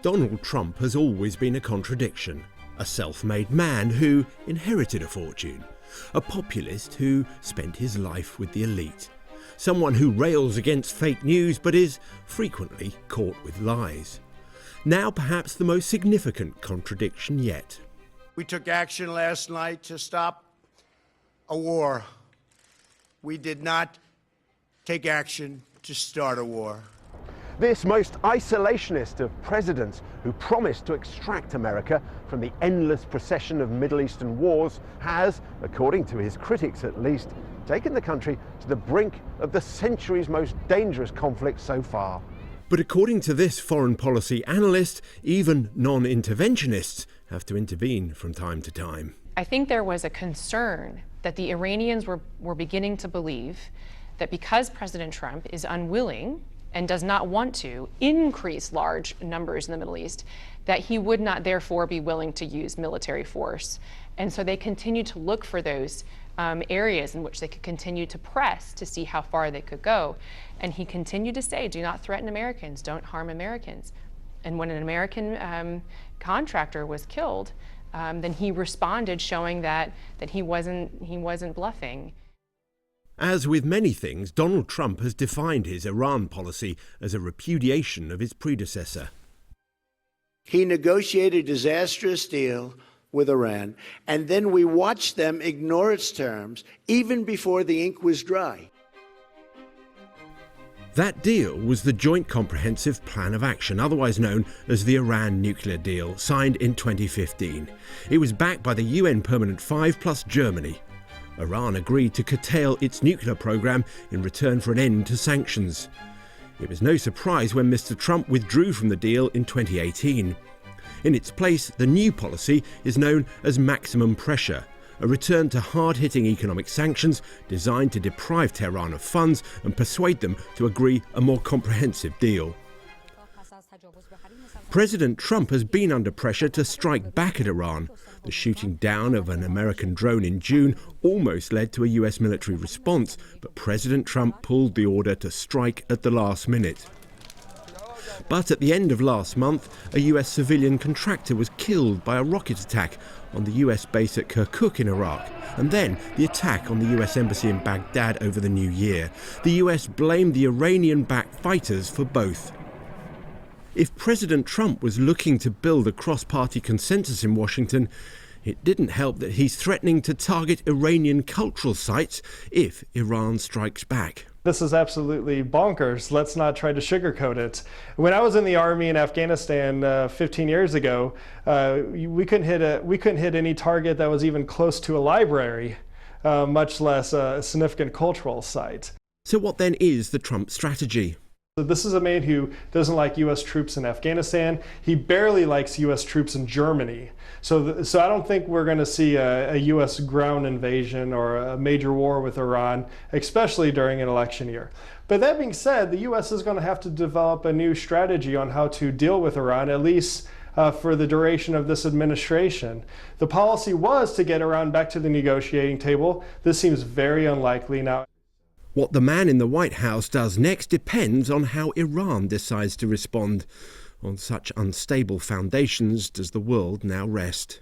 Donald Trump has always been a contradiction. A self-made man who inherited a fortune. A populist who spent his life with the elite. Someone who rails against fake news but is frequently caught with lies. Now perhaps the most significant contradiction yet. We took action last night to stop a war. We did not take action to start a war. This most isolationist of presidents who promised to extract America from the endless procession of Middle Eastern wars has, according to his critics at least, taken the country to the brink of the century's most dangerous conflict so far. But according to this foreign policy analyst, even non-interventionists have to intervene from time to time. I think there was a concern that the Iranians were beginning to believe that because President Trump is unwilling and does not want to increase large numbers in the Middle East, that he would not therefore be willing to use military force. And so they continue to look for those areas in which they could continue to press to see how far they could go. And he continued to say, do not threaten Americans, don't harm Americans. And when an American contractor was killed, then he responded showing that he wasn't bluffing. As with many things, Donald Trump has defined his Iran policy as a repudiation of his predecessor. He negotiated a disastrous deal with Iran, and then we watched them ignore its terms even before the ink was dry. That deal was the Joint Comprehensive Plan of Action, otherwise known as the Iran nuclear deal, signed in 2015. It was backed by the UN Permanent Five plus Germany. Iran agreed to curtail its nuclear program in return for an end to sanctions. It was no surprise when Mr. Trump withdrew from the deal in 2018. In its place, the new policy is known as maximum pressure, a return to hard-hitting economic sanctions designed to deprive Tehran of funds and persuade them to agree a more comprehensive deal. President Trump has been under pressure to strike back at Iran. The shooting down of an American drone in June almost led to a US military response, but President Trump pulled the order to strike at the last minute. But at the end of last month, a US civilian contractor was killed by a rocket attack on the US base at Kirkuk in Iraq, and then the attack on the US embassy in Baghdad over the new year. The US blamed the Iranian-backed fighters for both. If President Trump was looking to build a cross-party consensus in Washington, it didn't help that he's threatening to target Iranian cultural sites if Iran strikes back. This is absolutely bonkers. Let's not try to sugarcoat it. When I was in the Army in Afghanistan 15 years ago, we couldn't hit any target that was even close to a library, much less a significant cultural site. So what then is the Trump strategy? This is a man who doesn't like U.S. troops in Afghanistan. He barely likes U.S. troops in Germany. So I don't think we're going to see a U.S. ground invasion or a major war with Iran, especially during an election year. But that being said, the U.S. is going to have to develop a new strategy on how to deal with Iran, at least for the duration of this administration. The policy was to get Iran back to the negotiating table. This seems very unlikely now. What the man in the White House does next depends on how Iran decides to respond. On such unstable foundations does the world now rest.